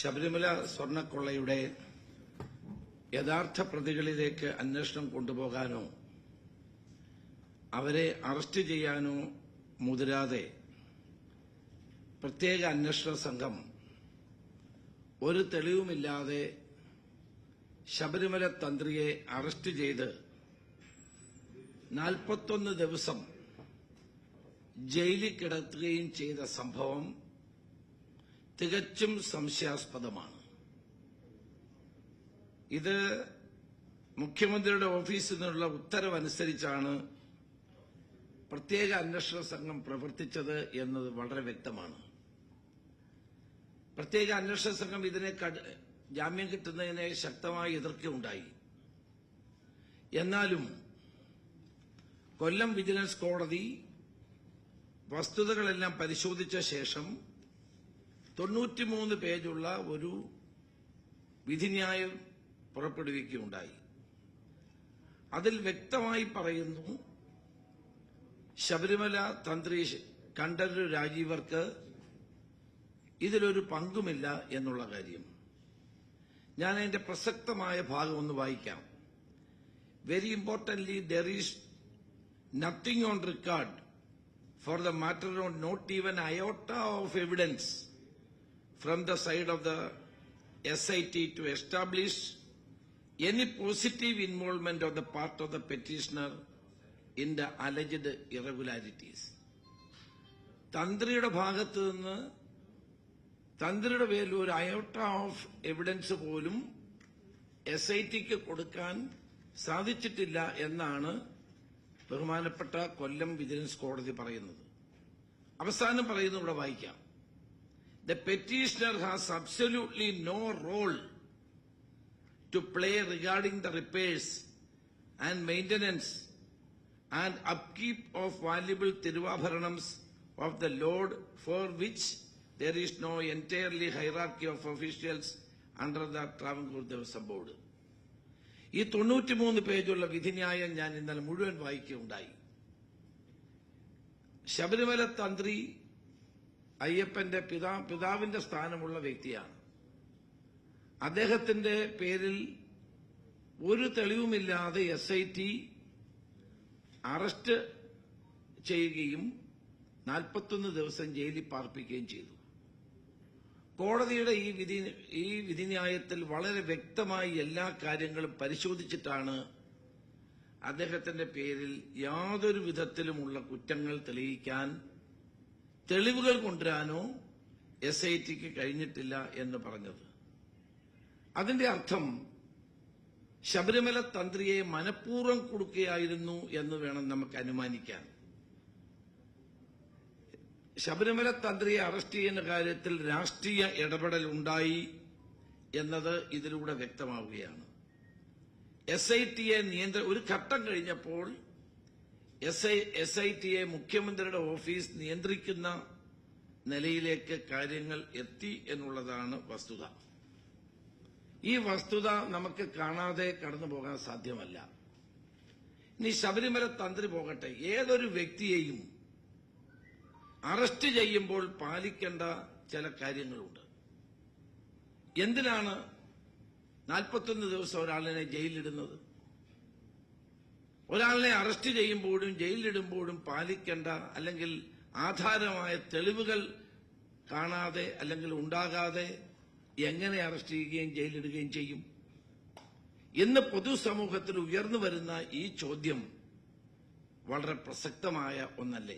ശബരിമല സ്വർണ്ണക്കൊള്ളയുടെ യഥാർത്ഥ പ്രതികളിലേക്ക് അന്വേഷണം കൊണ്ടുപോകാനോ അവരെ അറസ്റ്റ് ചെയ്യാനോ മുതിരാതെ പ്രത്യേക അന്വേഷണ സംഘം ഒരു തെളിവുമില്ലാതെ ശബരിമല തന്ത്രിയെ അറസ്റ്റ് ചെയ്ത് 41 ദിവസം ജയിലിൽ കിടത്തുകയും ചെയ്ത സംഭവം തികച്ചും സംശയാസ്പദമാണ്. ഇത് മുഖ്യമന്ത്രിയുടെ ഓഫീസിൽ നിന്നുള്ള ഉത്തരവനുസരിച്ചാണ് പ്രത്യേക അന്വേഷണ സംഘം പ്രവർത്തിച്ചത് എന്നത് വളരെ വ്യക്തമാണ്. പ്രത്യേക അന്വേഷണ സംഘം ഇതിനെ ജാമ്യം കിട്ടുന്നതിനെ ശക്തമായി എതിർക്കുകയുണ്ടായി. എന്നാലും കൊല്ലം വിജിലൻസ് കോടതി വസ്തുതകളെല്ലാം പരിശോധിച്ച ശേഷം 93 പേജുള്ള ഒരു വിധിന്യായം പുറപ്പെടുവിക്കുകയുണ്ടായി. അതിൽ വ്യക്തമായി പറയുന്നു, ശബരിമല തന്ത്രി കണ്ഠരര് രാജീവർക്ക് ഇതിലൊരു പങ്കുമില്ല എന്നുള്ള കാര്യം. ഞാൻ അതിന്റെ പ്രസക്തമായ ഭാഗം ഒന്ന് വായിക്കാം. Very importantly, there is nothing on record for the matter on not even iota of evidence from the side of the SIT to establish any positive involvement on the part of the petitioner in the alleged irregularities. തന്ത്രിയുടെ ഭാഗത്ത് നിന്ന് തന്ത്രിയുടെ പേരിൽ ഒരു അയോട്ട of evidence പോലും SITക്ക് കൊടുക്കാൻ സാധിച്ചിട്ടില്ല എന്നാണ് ബഹുമാനപ്പെട്ട കൊല്ലം vigilance കോടതി പറയുന്നത്. അവസാനം പറയുന്നു, ഇവിടെ വായിക്കാം. The petitioner has absolutely no role to play regarding the repairs and maintenance and upkeep of valuable Tiruvabharanams of the Lord, for which there is no entirely hierarchy of officials under the Travancore Devasam Board. ഈ 93 പേജുള്ള വിധിന്യായം ഞാൻ ഇന്നലെ മുഴുവൻ വായിക്കുകയുണ്ടായി. ശബരിമല തന്ത്രി അയ്യപ്പന്റെ പിതാവിന്റെ സ്ഥാനമുള്ള വ്യക്തിയാണ്. അദ്ദേഹത്തിന്റെ പേരിൽ ഒരു തെളിവുമില്ലാതെ SIT അറസ്റ്റ് ചെയ്യുകയും 41 ദിവസം ജയിലിൽ പാർപ്പിക്കുകയും ചെയ്തു. കോടതിയുടെ ഈ വിധിന്യായത്തിൽ വളരെ വ്യക്തമായി എല്ലാ കാര്യങ്ങളും പരിശോധിച്ചിട്ടാണ് അദ്ദേഹത്തിന്റെ പേരിൽ യാതൊരു വിധത്തിലുമുള്ള കുറ്റങ്ങൾ തെളിയിക്കാൻ തെളിവുകൾ കൊണ്ടുവരാനോ SITക്ക് കഴിഞ്ഞിട്ടില്ല എന്ന് പറഞ്ഞത്. അതിന്റെ അർത്ഥം ശബരിമല തന്ത്രിയെ മനഃപൂർവ്വം കൊടുക്കുകയായിരുന്നു എന്ന് വേണം നമുക്ക് അനുമാനിക്കാൻ. ശബരിമല തന്ത്രിയെ അറസ്റ്റ് ചെയ്യുന്ന കാര്യത്തിൽ രാഷ്ട്രീയ ഇടപെടൽ ഉണ്ടായി എന്നത് ഇതിലൂടെ വ്യക്തമാവുകയാണ്. SITയെ ഒരു ഘട്ടം കഴിഞ്ഞപ്പോൾ SITയെ മുഖ്യമന്ത്രിയുടെ ഓഫീസ് നിയന്ത്രിക്കുന്ന നിലയിലേക്ക് കാര്യങ്ങൾ എത്തി എന്നുള്ളതാണ് വസ്തുത. ഈ വസ്തുത നമുക്ക് കാണാതെ കടന്നു പോകാൻ സാധ്യമല്ല. ഇനി ശബരിമല തന്ത്രി പോകട്ടെ, ഏതൊരു വ്യക്തിയെയും അറസ്റ്റ് ചെയ്യുമ്പോൾ പാലിക്കേണ്ട ചില കാര്യങ്ങളുണ്ട്. എന്തിനാണ് 41 ദിവസം ഒരാളിനെ ജയിലിലിടുന്നത്? ഒരാളിനെ അറസ്റ്റ് ചെയ്യുമ്പോഴും ജയിലിലിടുമ്പോഴും പാലിക്കേണ്ട അല്ലെങ്കിൽ ആധാരമായ തെളിവുകൾ കാണാതെ അല്ലെങ്കിൽ ഉണ്ടാകാതെ എങ്ങനെ അറസ്റ്റ് ചെയ്യുകയും ജയിലിടുകയും ചെയ്യും? ഇന്ന് പൊതുസമൂഹത്തിൽ ഉയർന്നു വരുന്ന ഈ ചോദ്യം വളരെ പ്രസക്തമായ ഒന്നല്ലേ?